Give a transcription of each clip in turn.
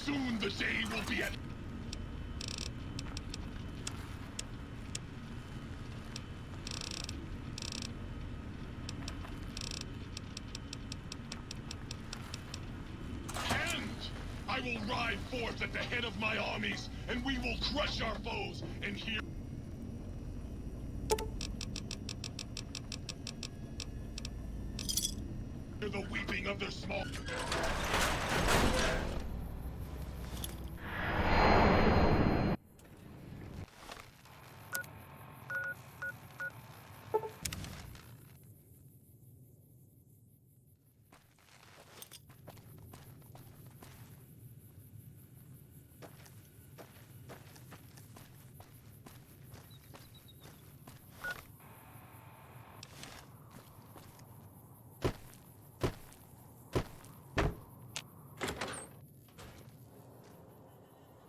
Soon the day will be at hand. I will ride forth at the head of my armies, and we will crush our foes and hear the weeping of their small.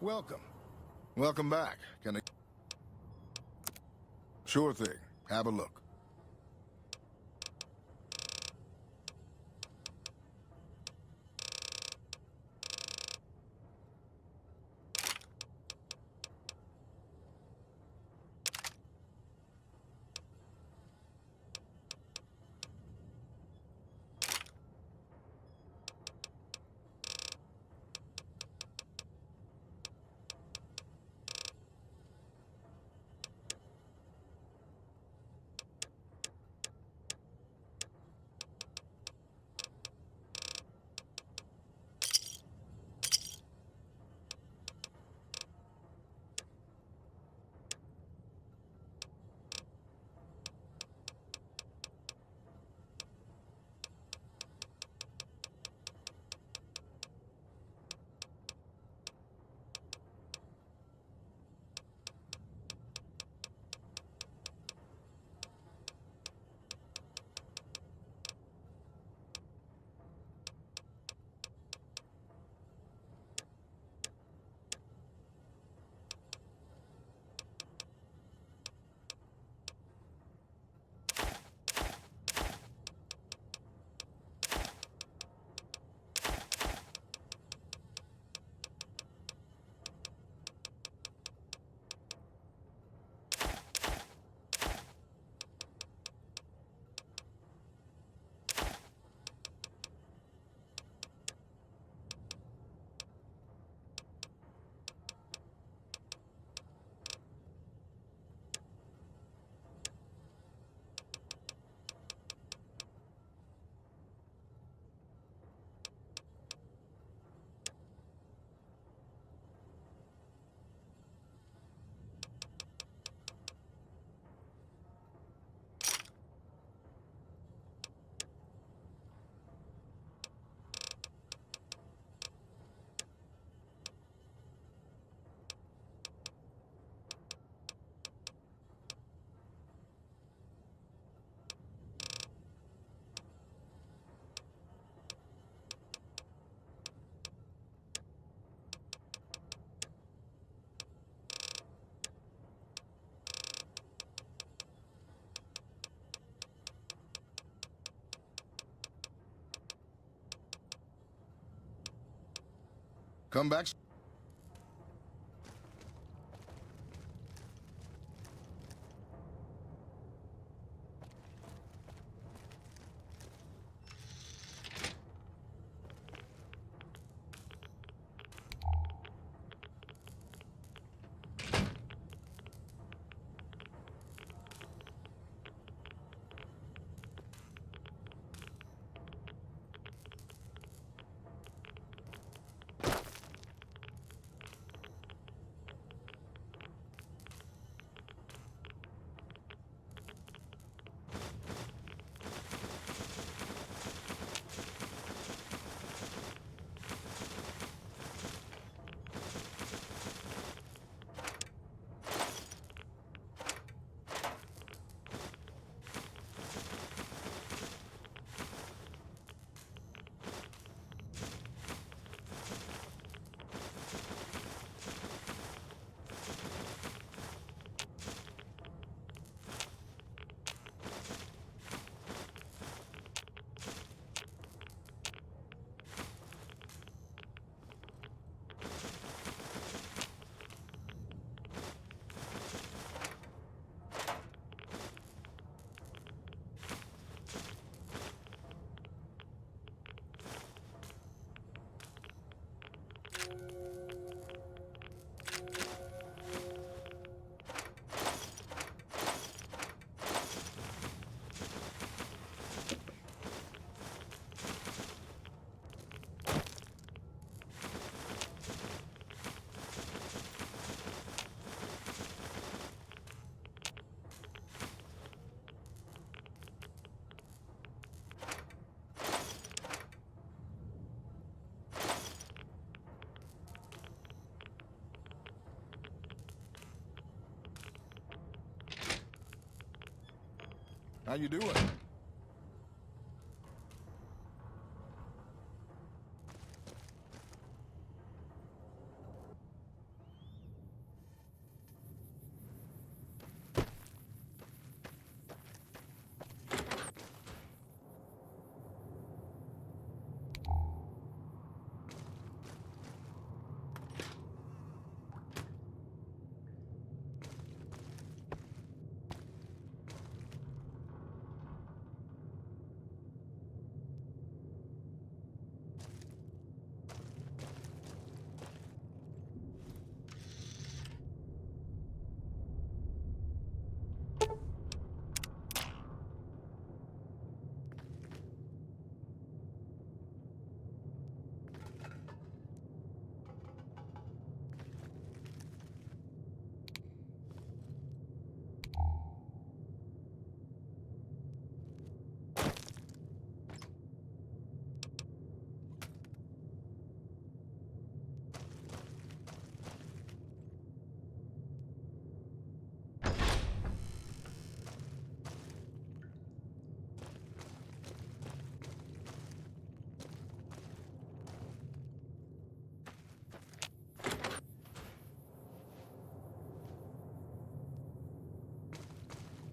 Welcome. Welcome back. Can I... Sure thing. Have a look. Come back. How you doing?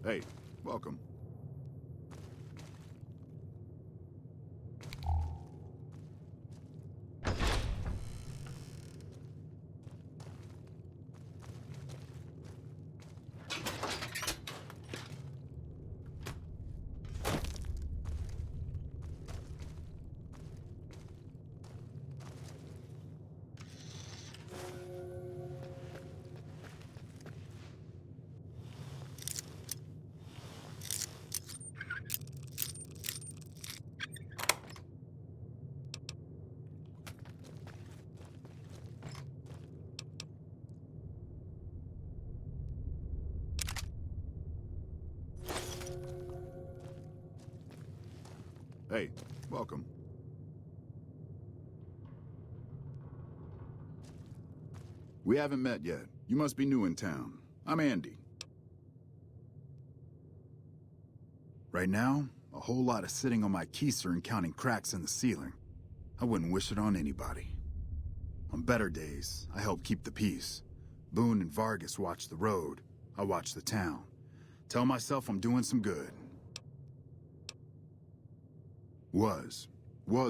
Hey, welcome. Hey, welcome. We haven't met yet. You must be new in town. I'm Andy. Right now, a whole lot of sitting on my keister and counting cracks in the ceiling. I wouldn't wish it on anybody. On better days, I help keep the peace. Boone and Vargas watch the road. I watch the town. Tell myself I'm doing some good. Was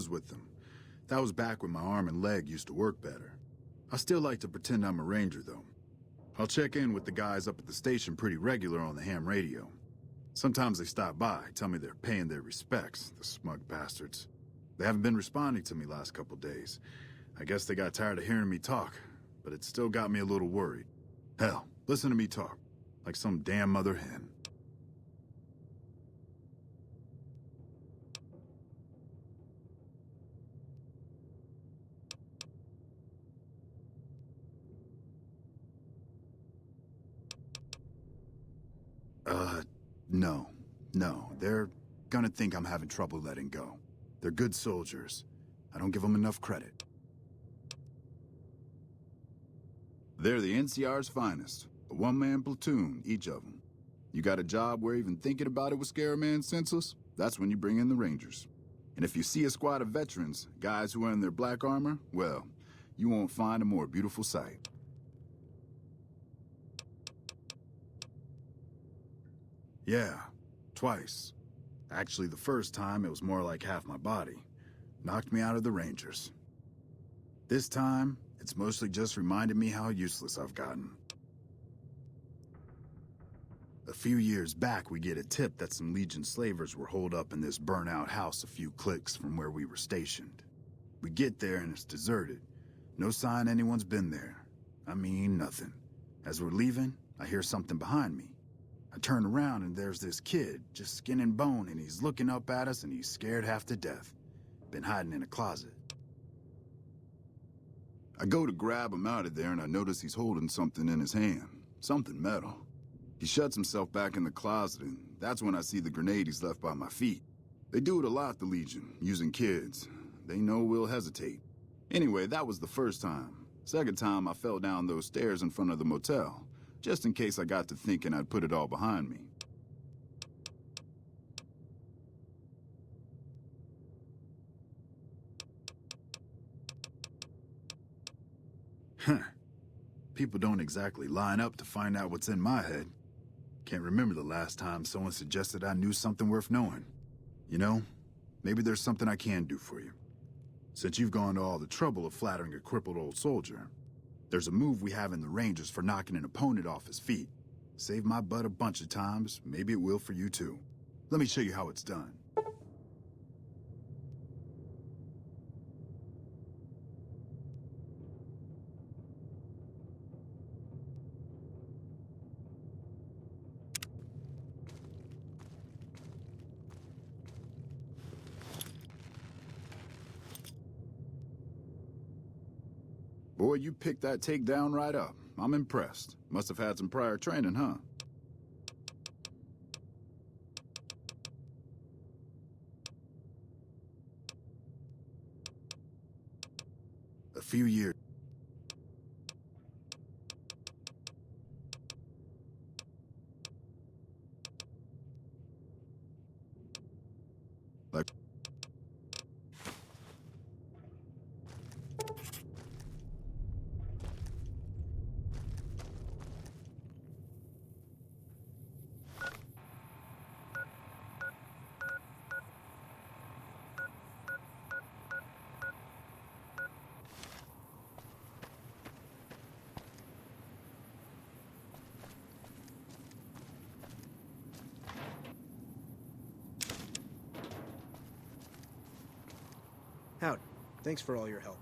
with them. That was back when my arm and leg used to work better. I still like to pretend I'm a ranger, though. I'll check in with the guys up at the station pretty regular on the ham radio. Sometimes they stop by, tell me they're paying their respects, the smug bastards. They haven't been responding to me last couple days. I guess they got tired of hearing me talk, but it still got me a little worried. Hell, listen to me talk, like some damn mother hen. No. They're gonna think I'm having trouble letting go. They're good soldiers. I don't give them enough credit. They're the NCR's finest. A one-man platoon, each of them. You got a job where even thinking about it would scare a man senseless? That's when you bring in the Rangers. And if you see a squad of veterans, guys who are in their black armor, well, you won't find a more beautiful sight. Yeah, twice. Actually, the first time, it was more like half my body. Knocked me out of the Rangers. This time, it's mostly just reminded me how useless I've gotten. A few years back, we get a tip that some Legion slavers were holed up in this burnt-out house a few clicks from where we were stationed. We get there and it's deserted. No sign anyone's been there. I mean, nothing. As we're leaving, I hear something behind me. I turn around and there's this kid, just skin and bone, and he's looking up at us and he's scared half to death. Been hiding in a closet. I go to grab him out of there and I notice he's holding something in his hand. Something metal. He shuts himself back in the closet and that's when I see the grenade he's left by my feet. They do it a lot, the Legion, using kids. They know we'll hesitate. Anyway, that was the first time. Second time, I fell down those stairs in front of the motel. Just in case I got to thinking I'd put it all behind me. Huh. People don't exactly line up to find out what's in my head. Can't remember the last time someone suggested I knew something worth knowing. You know, maybe there's something I can do for you. Since you've gone to all the trouble of flattering a crippled old soldier, there's a move we have in the Rangers for knocking an opponent off his feet. Saved my butt a bunch of times, maybe it will for you too. Let me show you how it's done. Boy, you picked that takedown right up. I'm impressed. Must have had some prior training, huh? A few years. Like... Howdy. Thanks for all your help.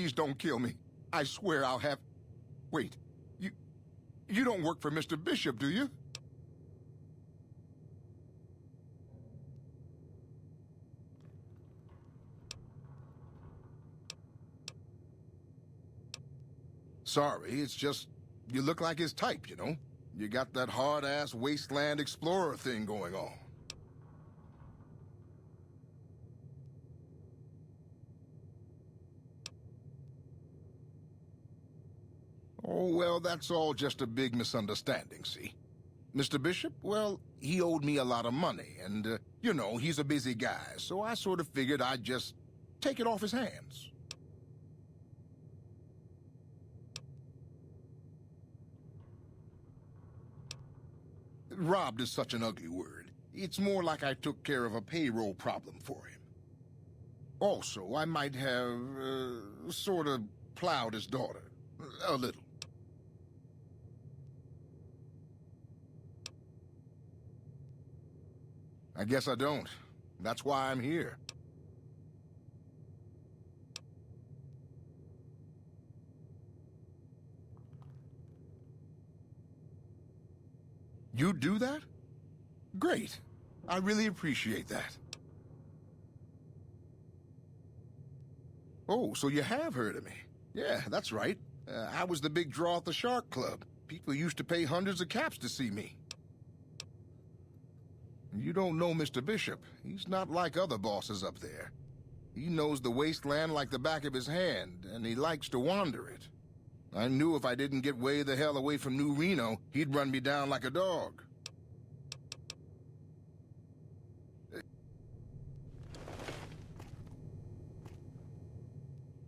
please don't kill me. I swear I'll have... Wait, you don't work for Mr. Bishop, do you? Sorry, it's just... You look like his type, you know? You got that hard-ass wasteland explorer thing going on. Oh, well, that's all just a big misunderstanding, see? Mr. Bishop, well, he owed me a lot of money, and, you know, he's a busy guy, so I sort of figured I'd just take it off his hands. Robbed is such an ugly word. It's more like I took care of a payroll problem for him. Also, I might have, sort of plowed his daughter. A little. I guess I don't. That's why I'm here. You do that? Great. I really appreciate that. Oh, so you have heard of me. Yeah, that's right. I was the big draw at the Shark Club. People used to pay hundreds of caps to see me. You don't know Mr. Bishop. He's not like other bosses up there. He knows the wasteland like the back of his hand, and he likes to wander it. I knew if I didn't get way the hell away from New Reno, he'd run me down like a dog.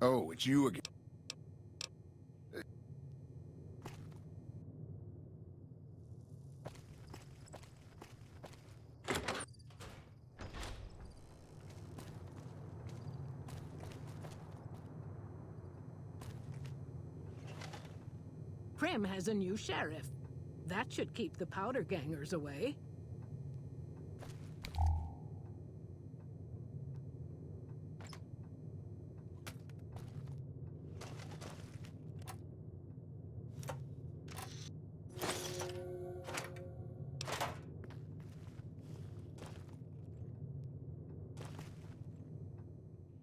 Oh, it's you again. Prim has a new sheriff. That should keep the powder gangers away.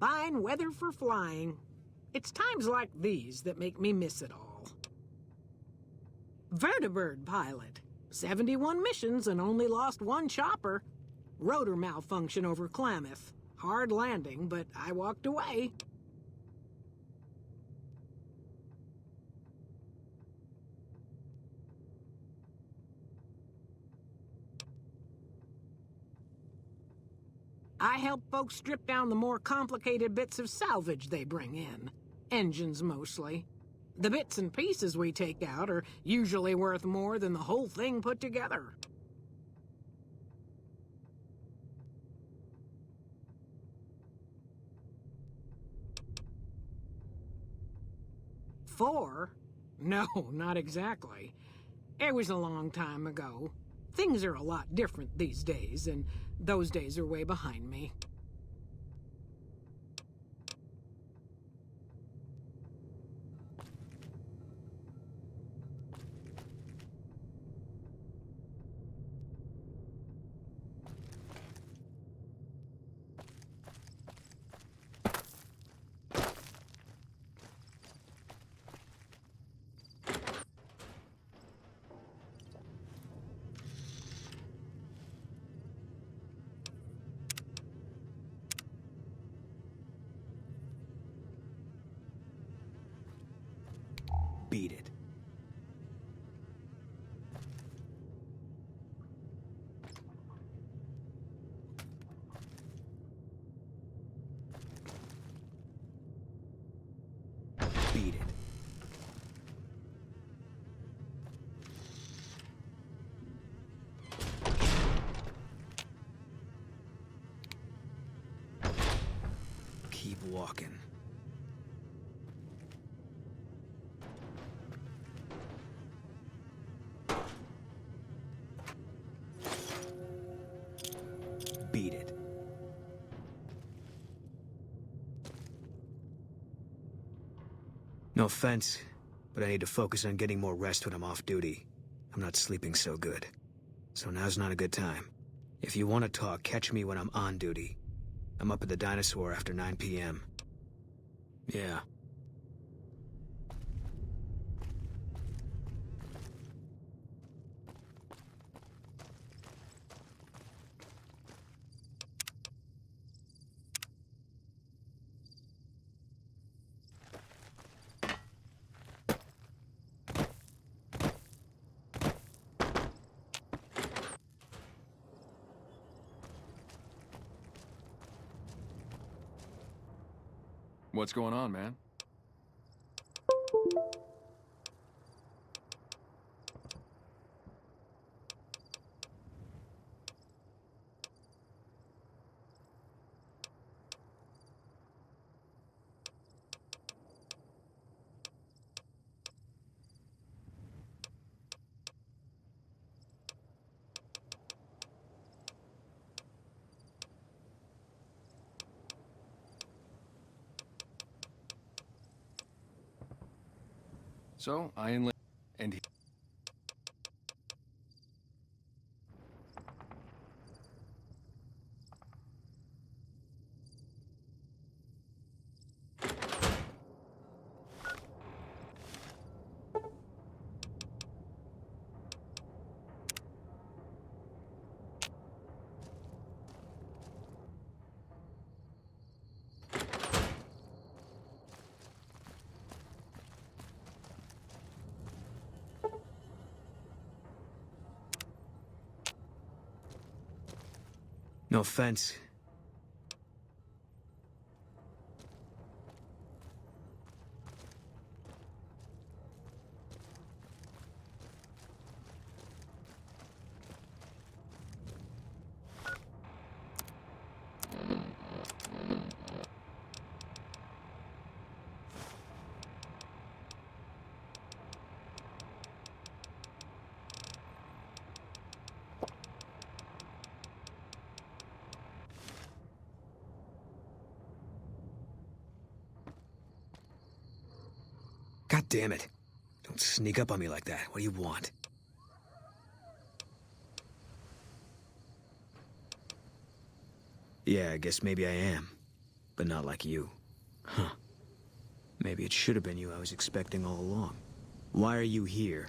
Fine weather for flying. It's times like these that make me miss it all. Vertibird pilot. 71 missions and only lost one chopper. Rotor malfunction over Klamath. Hard landing, but I walked away. I help folks strip down the more complicated bits of salvage they bring in. Engines mostly. The bits and pieces we take out are usually worth more than the whole thing put together. Four? No, not exactly. It was a long time ago. Things are a lot different these days, and those days are way behind me. Beat it. Beat it. Keep walking. Beat it. No offense, but I need to focus on getting more rest when I'm off duty. I'm not sleeping so good. So now's not a good time. If you want to talk, catch me when I'm on duty. I'm up at the Dinosaur after 9 p.m. Yeah. What's going on, man? So, and he... No offense. God damn it. Don't sneak up on me like that. What do you want? Yeah, I guess maybe I am. But not like you. Huh. Maybe it should have been you I was expecting all along. Why are you here?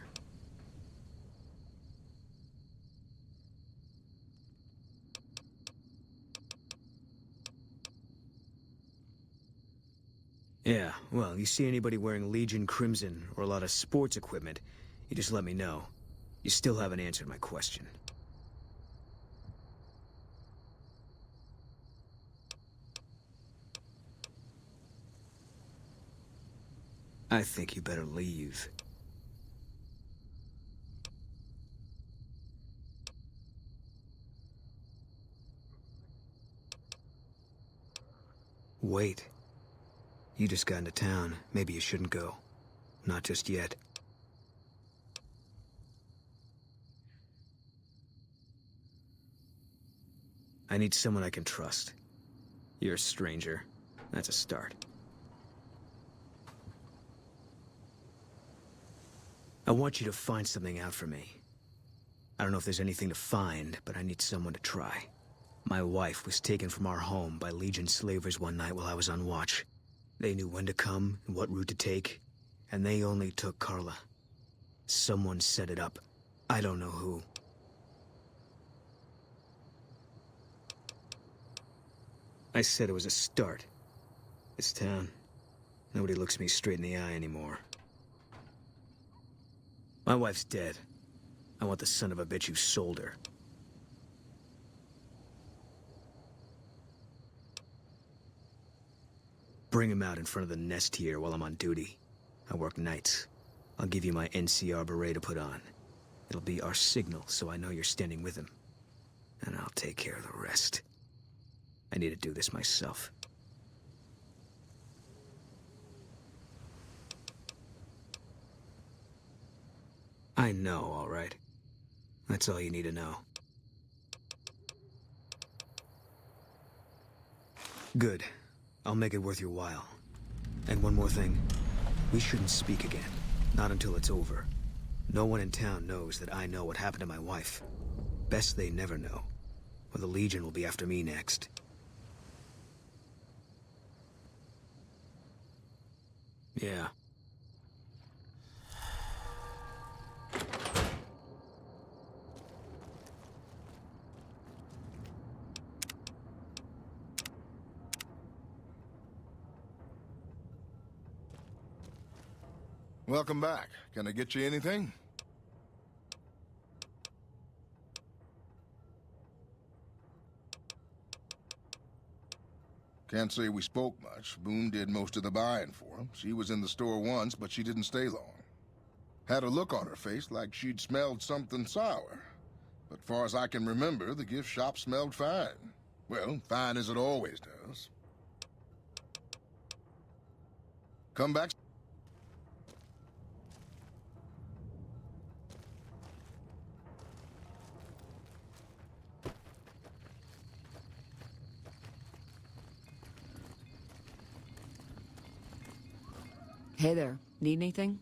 Yeah, well, you see anybody wearing Legion Crimson or a lot of sports equipment, you just let me know. You still haven't answered my question. I think you better leave. Wait. You just got into town. Maybe you shouldn't go. Not just yet. I need someone I can trust. You're a stranger. That's a start. I want you to find something out for me. I don't know if there's anything to find, but I need someone to try. My wife was taken from our home by Legion slavers one night while I was on watch. They knew when to come and what route to take, and they only took Carla. Someone set it up. I don't know who. I said it was a start. This town, nobody looks me straight in the eye anymore. My wife's dead. I want the son of a bitch who sold her. Bring him out in front of the nest here while I'm on duty. I work nights. I'll give you my NCR beret to put on. It'll be our signal, so I know you're standing with him. And I'll take care of the rest. I need to do this myself. I know, all right. That's all you need to know. Good. I'll make it worth your while. And one more thing. We shouldn't speak again. Not until it's over. No one in town knows that I know what happened to my wife. Best they never know, or the Legion will be after me next. Yeah. Welcome back. Can I get you anything? Can't say we spoke much. Boone did most of the buying for him. She was in the store once, but she didn't stay long. Had a look on her face like she'd smelled something sour. But far as I can remember, the gift shop smelled fine. Well, fine as it always does. Come back. Hey there. Need anything?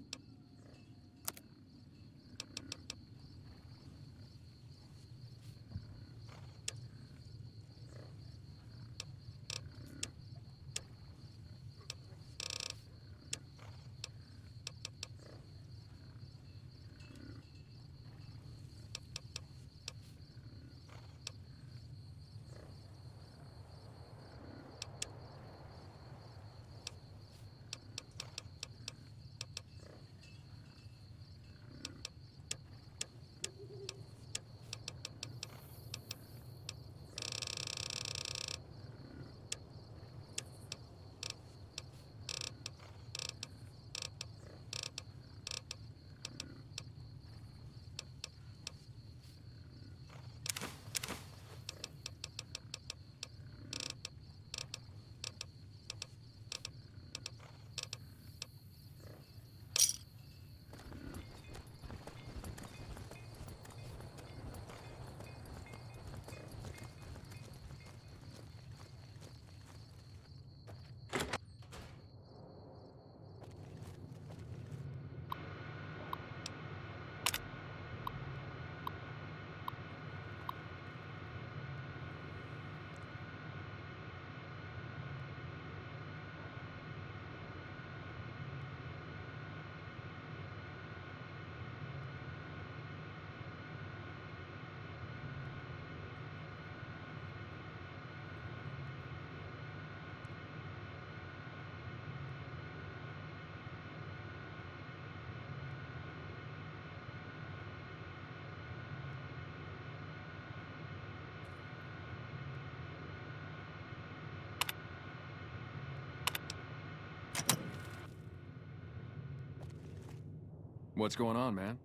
What's going on, man?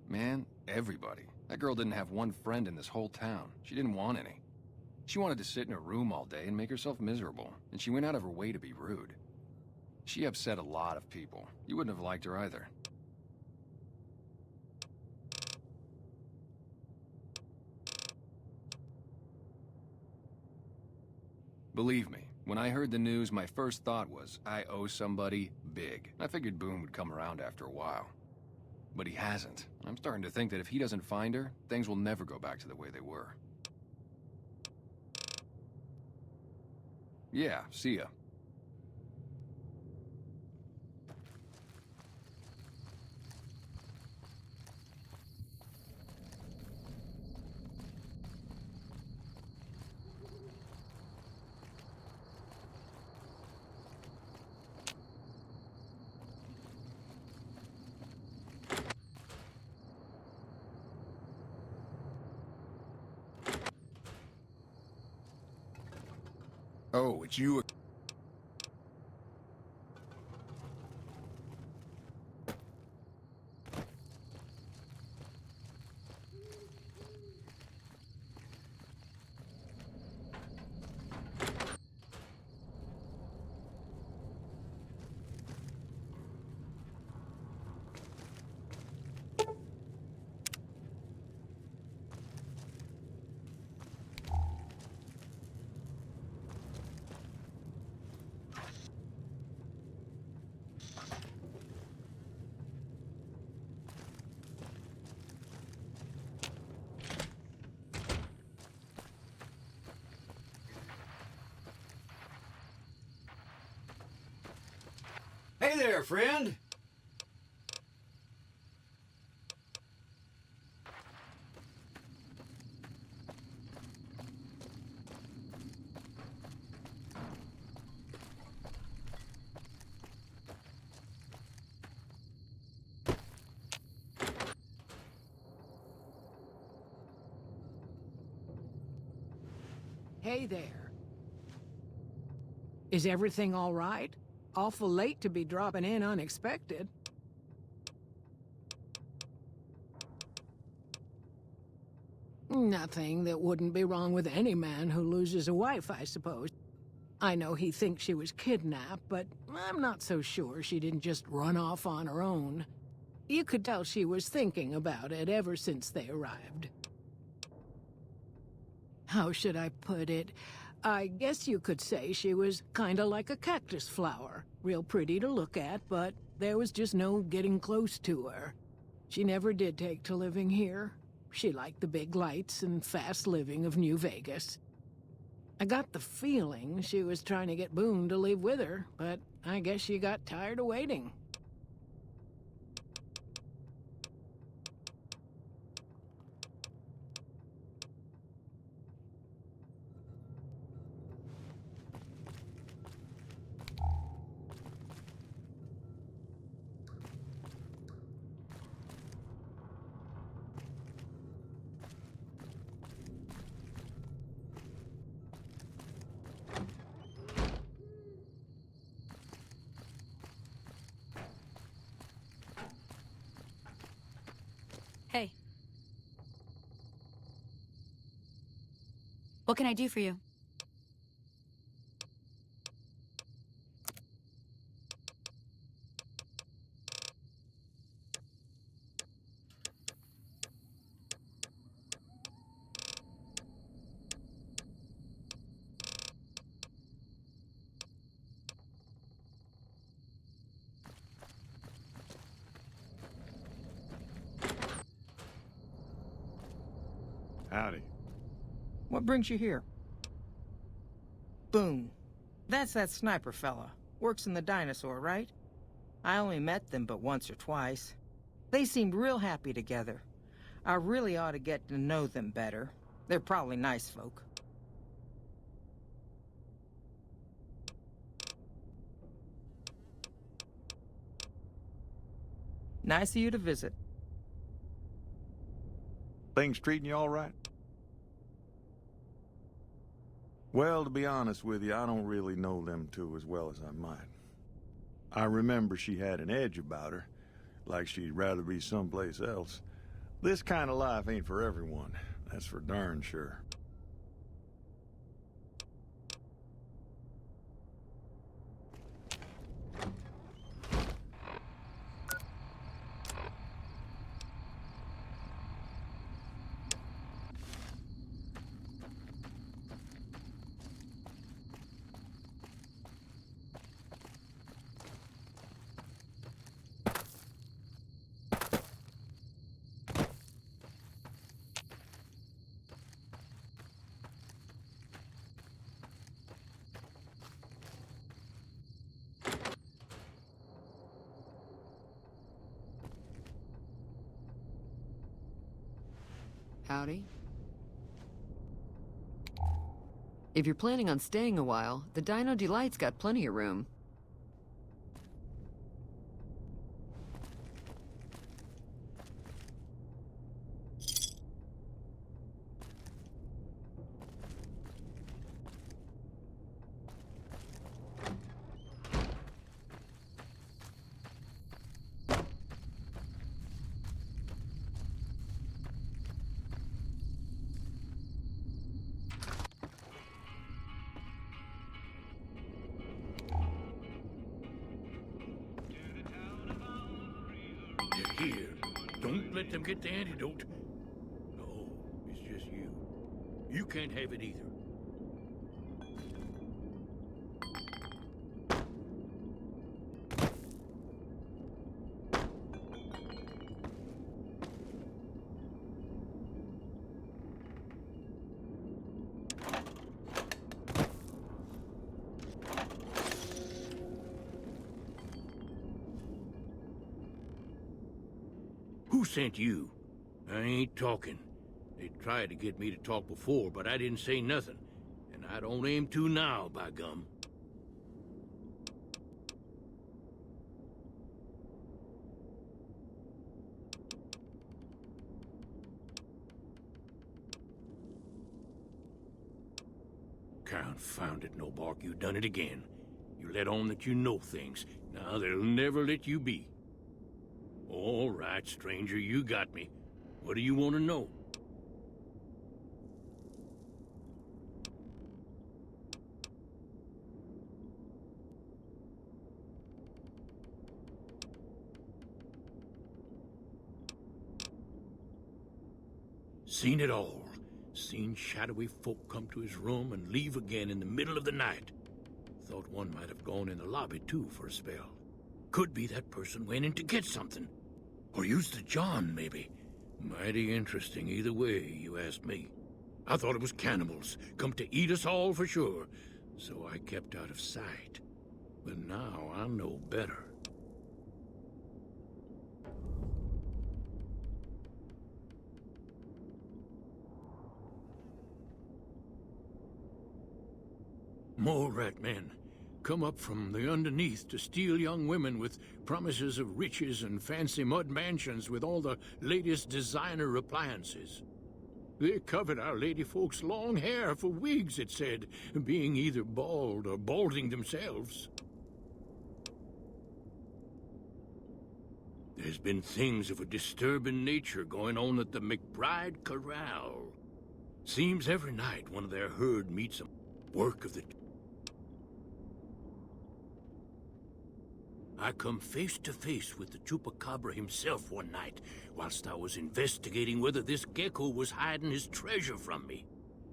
Man, everybody. That girl didn't have one friend in this whole town. She didn't want any. She wanted to sit in her room all day and make herself miserable, and she went out of her way to be rude. She upset a lot of people. You wouldn't have liked her either. Believe me, when I heard the news, my first thought was, I owe somebody big. I figured Boone would come around after a while. But he hasn't. I'm starting to think that if he doesn't find her, things will never go back to the way they were. Yeah, see ya. Oh, it's you. Hey there, friend. Hey there. Is everything all right? Awful late to be dropping in unexpected. Nothing that wouldn't be wrong with any man who loses a wife, I suppose. I know he thinks she was kidnapped, but I'm not so sure she didn't just run off on her own. You could tell she was thinking about it ever since they arrived. How should I put it? I guess you could say she was kinda like a cactus flower. Real pretty to look at, but there was just no getting close to her. She never did take to living here. She liked the big lights and fast living of New Vegas. I got the feeling she was trying to get Boone to leave with her, but I guess she got tired of waiting. Hey. What can I do for you? Howdy. What brings you here? Boone. That's that sniper fella. Works in the dinosaur, right? I only met them but once or twice. They seemed real happy together. I really ought to get to know them better. They're probably nice folk. Nice of you to visit. Things treating you all right? Well, to be honest with you, I don't really know them two as well as I might. I remember she had an edge about her, like she'd rather be someplace else. This kind of life ain't for everyone, that's for darn sure. Howdy. If you're planning on staying a while, the Dino Delight's got plenty of room. Here, don't let them get the antidote. No, it's just you. You can't have it either. Who sent you? I ain't talking. They tried to get me to talk before, but I didn't say nothing. And I don't aim to now, by gum. Confound it, Novac, you done it again. You let on that you know things. Now they'll never let you be. All right, stranger, you got me. What do you want to know? Seen it all. Seen shadowy folk come to his room and leave again in the middle of the night. Thought one might have gone in the lobby, too, for a spell. Could be that person went in to get something. Or used the John, maybe. Mighty interesting either way, you ask me. I thought it was cannibals, come to eat us all for sure. So I kept out of sight. But now I know better. More rat men come up from the underneath to steal young women with promises of riches and fancy mud mansions with all the latest designer appliances. They covered our lady folks' long hair for wigs, it said, being either bald or balding themselves. There's been things of a disturbing nature going on at the McBride Corral. Seems every night one of their herd meets them. Work of the... I come face to face with the Chupacabra himself one night, whilst I was investigating whether this gecko was hiding his treasure from me.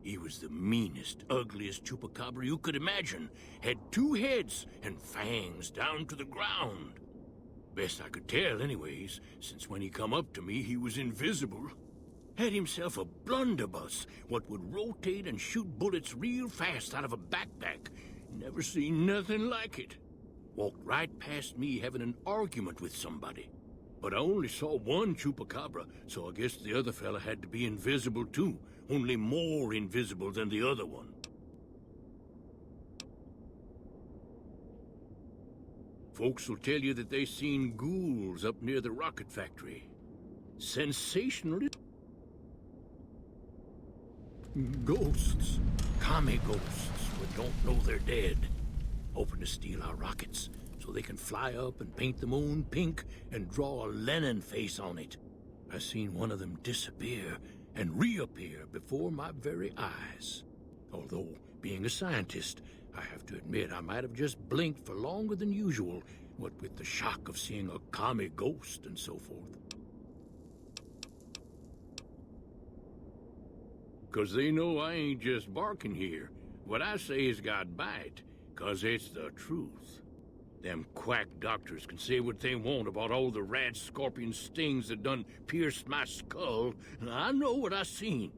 He was the meanest, ugliest Chupacabra you could imagine. Had 2 heads and fangs down to the ground. Best I could tell anyways, since when he come up to me he was invisible. Had himself a blunderbuss, what would rotate and shoot bullets real fast out of a backpack. Never seen nothing like it. Walked right past me having an argument with somebody. But I only saw one Chupacabra, so I guess the other fella had to be invisible too, only more invisible than the other one. Folks will tell you that they seen ghouls up near the rocket factory. Sensationally. Ghosts. Commie ghosts who don't know they're dead. Hoping to steal our rockets so they can fly up and paint the moon pink and draw a Lenin face on it. I seen one of them disappear and reappear before my very eyes. Although, being a scientist, I have to admit I might have just blinked for longer than usual, what with the shock of seeing a commie ghost and so forth. 'Cause they know I ain't just barking here. What I say has got bite. 'Cause it's the truth. Them quack doctors can say what they want about all the rat scorpion stings that done pierced my skull, and I know what I seen.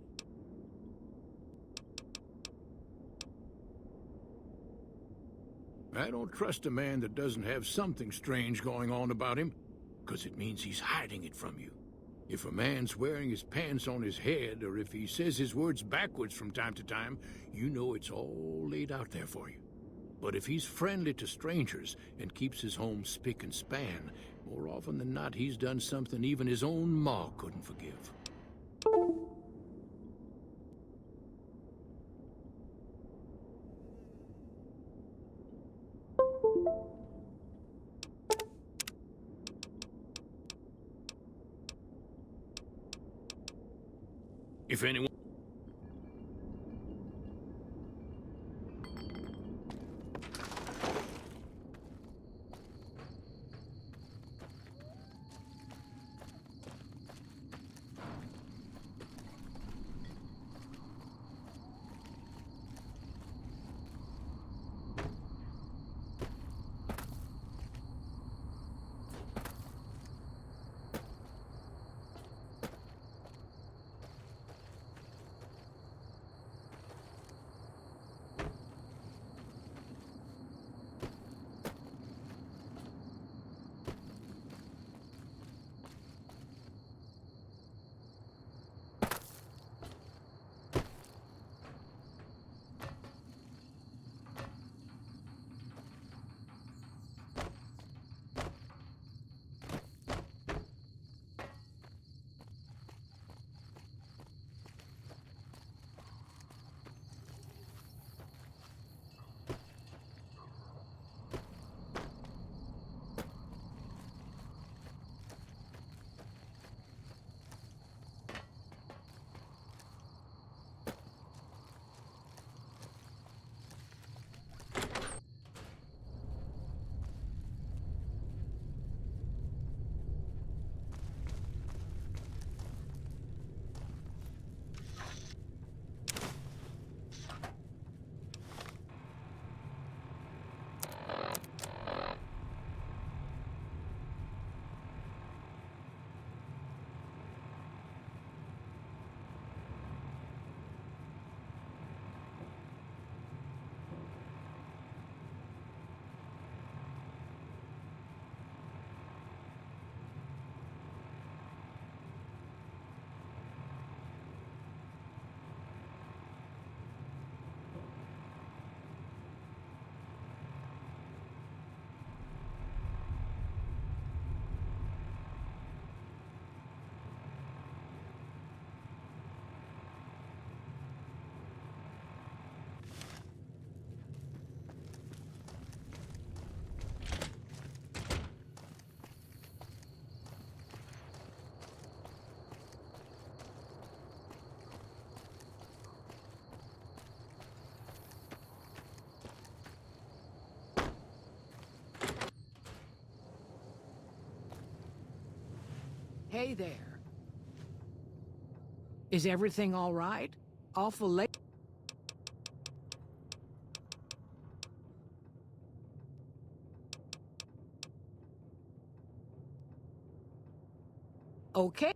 I don't trust a man that doesn't have something strange going on about him, 'cause it means he's hiding it from you. If a man's wearing his pants on his head, or if he says his words backwards from time to time, you know it's all laid out there for you. But if he's friendly to strangers and keeps his home spick and span, more often than not he's done something even his own ma couldn't forgive. If anyone... Hey there. Is everything all right? Awful late. Okay.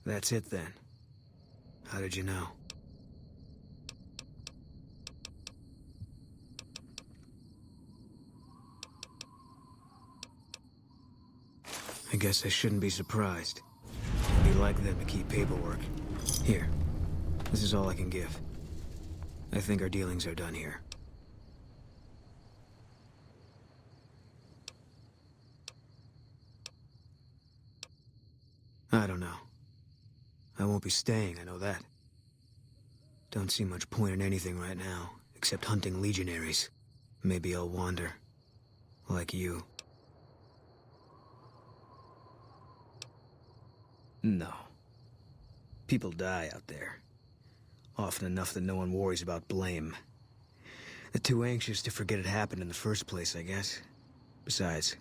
That's it then. How did you know? I guess I shouldn't be surprised. It'd be like them to keep paperwork. Here. This is all I can give. I think our dealings are done here. I don't know. I won't be staying, I know that. Don't see much point in anything right now, except hunting legionaries. Maybe I'll wander. Like you. No. People die out there. Often enough that no one worries about blame. They're too anxious to forget it happened in the first place, I guess. Besides,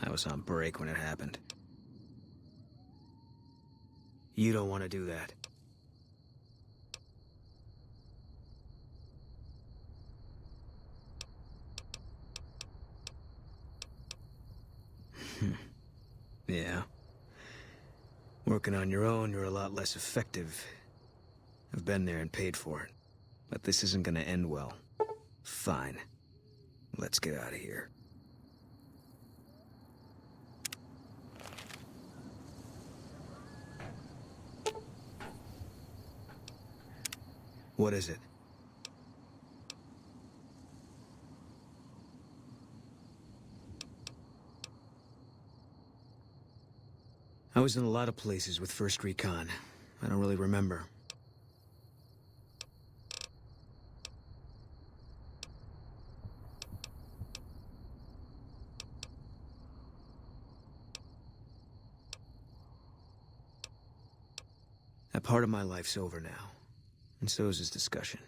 I was on break when it happened. You don't want to do that. Yeah. Working on your own, you're a lot less effective. I've been there and paid for it. But this isn't gonna end well. Fine. Let's get out of here. What is it? I was in a lot of places with First Recon. I don't really remember. That part of my life's over now. And so is this discussion.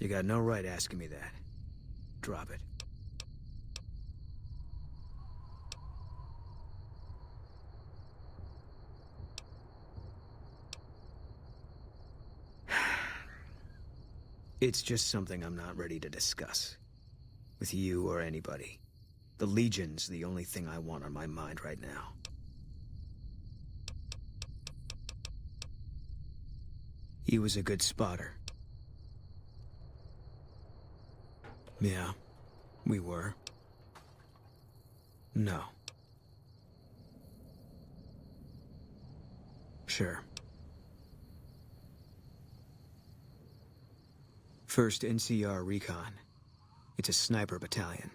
You got no right asking me that. Drop it. It's just something I'm not ready to discuss. With you or anybody. The Legion's the only thing I want on my mind right now. He was a good spotter. Yeah, we were. No. Sure. First NCR Recon. It's a sniper battalion.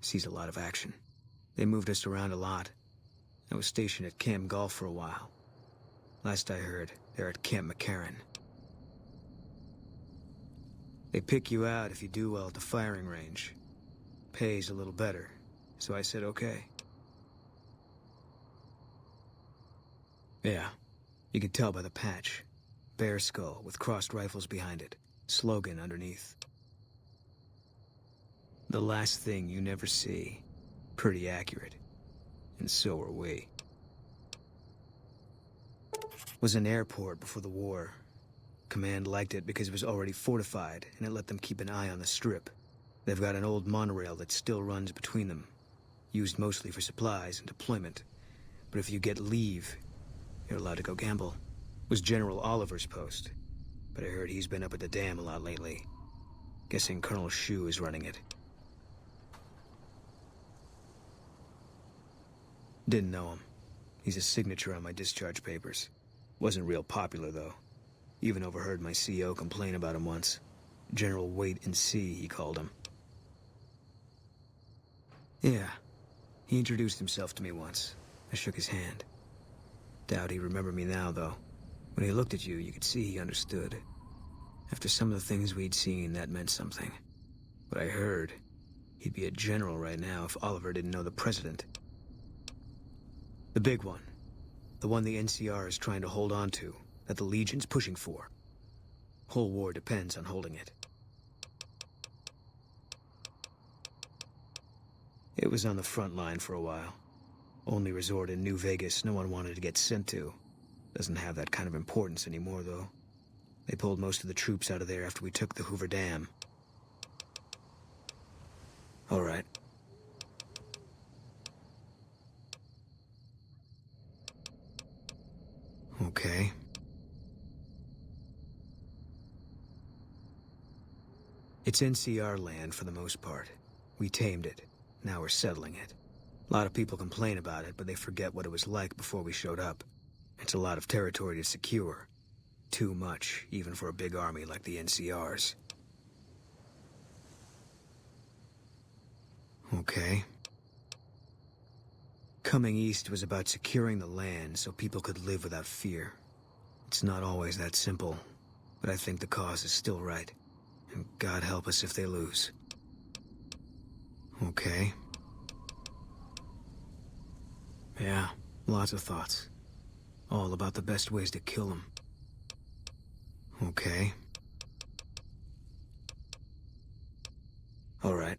Sees a lot of action. They moved us around a lot. I was stationed at Camp Golf for a while. Last I heard, they're at Camp McCarran. They pick you out if you do well at the firing range. Pays a little better, so I said okay. Yeah, you could tell by the patch. Bear skull with crossed rifles behind it. Slogan underneath. The last thing you never see. Pretty accurate. And so are we. Was an airport before the war. Command liked it because it was already fortified, and it let them keep an eye on the strip. They've got an old monorail that still runs between them. Used mostly for supplies and deployment. But if you get leave, you're allowed to go gamble. Was General Oliver's post. But I heard he's been up at the dam a lot lately. Guessing Colonel Shu is running it. Didn't know him. He's a signature on my discharge papers. Wasn't real popular, though. Even overheard my CO complain about him once. General Wait and See, he called him. Yeah. He introduced himself to me once. I shook his hand. Doubt he remembered me now, though. When he looked at you, you could see he understood. After some of the things we'd seen, that meant something. But I heard he'd be a general right now if Oliver didn't know the president. The big one. The one the NCR is trying to hold on to, that the Legion's pushing for. Whole war depends on holding it. It was on the front line for a while. Only resort in New Vegas no one wanted to get sent to. Doesn't have that kind of importance anymore, though. They pulled most of the troops out of there after we took the Hoover Dam. All right. Okay. It's NCR land for the most part. We tamed it. Now we're settling it. A lot of people complain about it, but they forget what it was like before we showed up. It's a lot of territory to secure. Too much, even for a big army like the NCR's. Okay. Coming east was about securing the land so people could live without fear. It's not always that simple, but I think the cause is still right. And God help us if they lose. Okay. Yeah, lots of thoughts. All about the best ways to kill them. Okay. All right.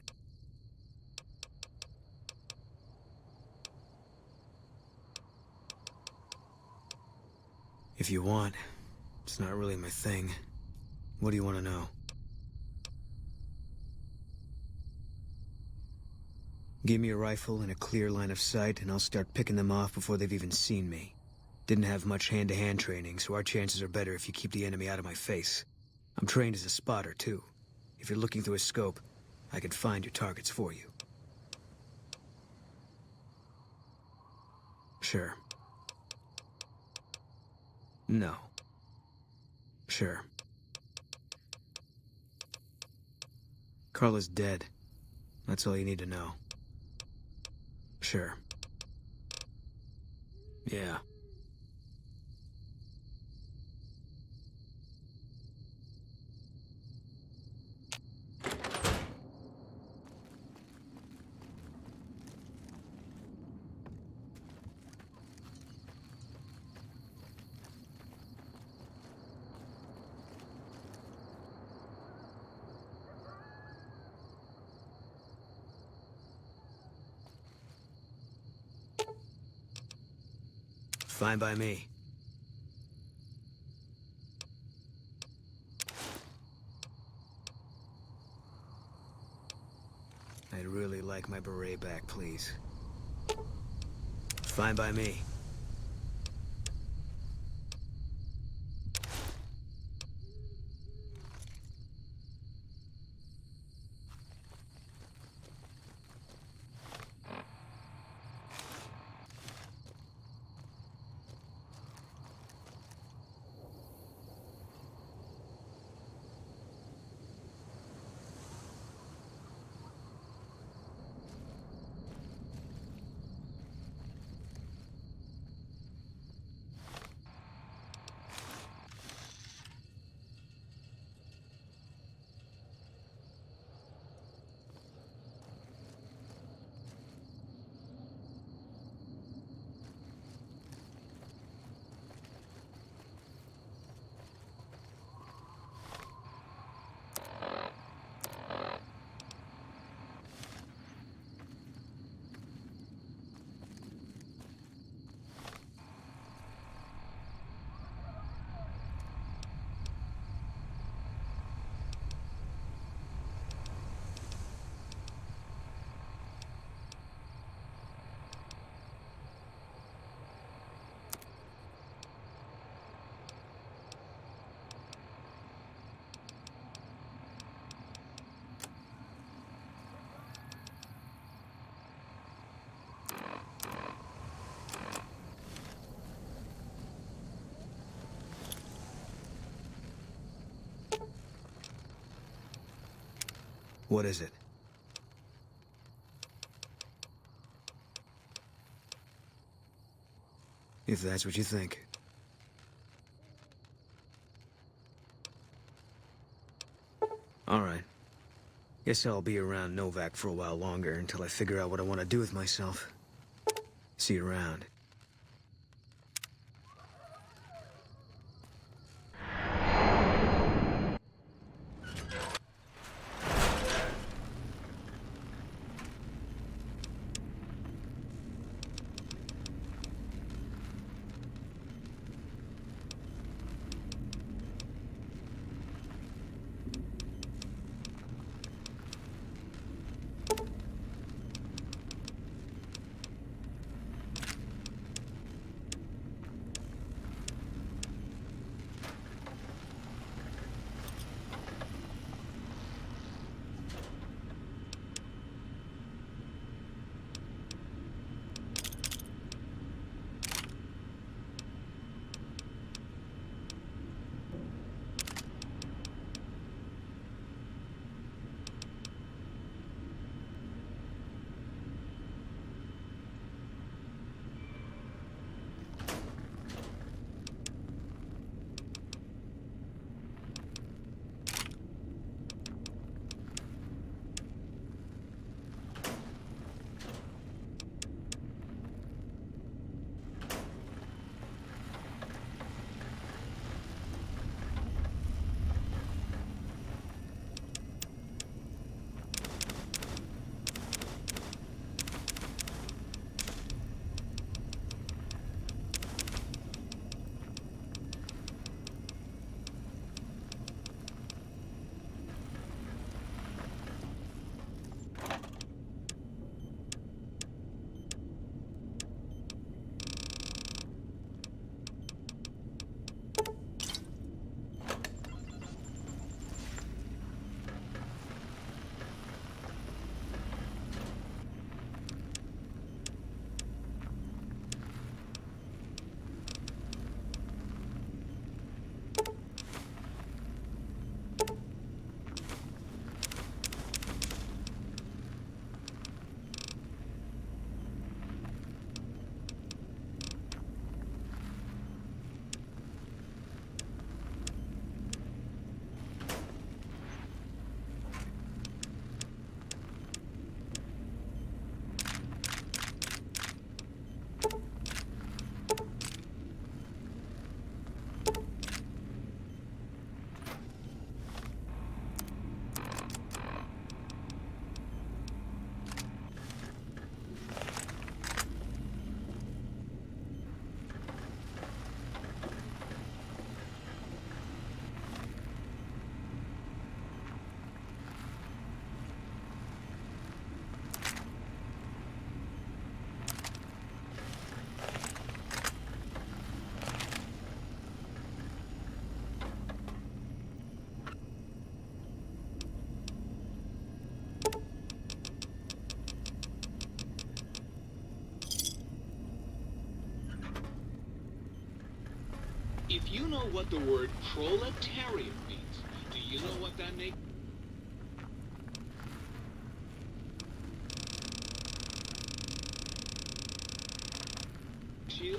If you want, it's not really my thing. What do you want to know? Give me a rifle and a clear line of sight, and I'll start picking them off before they've even seen me. Didn't have much hand-to-hand training, so our chances are better if you keep the enemy out of my face. I'm trained as a spotter, too. If you're looking through a scope, I can find your targets for you. Sure. No. Sure. Carla's dead. That's all you need to know. Sure. Yeah. Fine by me. I'd really like my beret back, please. Fine by me. What is it? If that's what you think. All right. Guess I'll be around Novac for a while longer until I figure out what I want to do with myself. See you around. If you know what the word proletariat means, do you know what that makes you?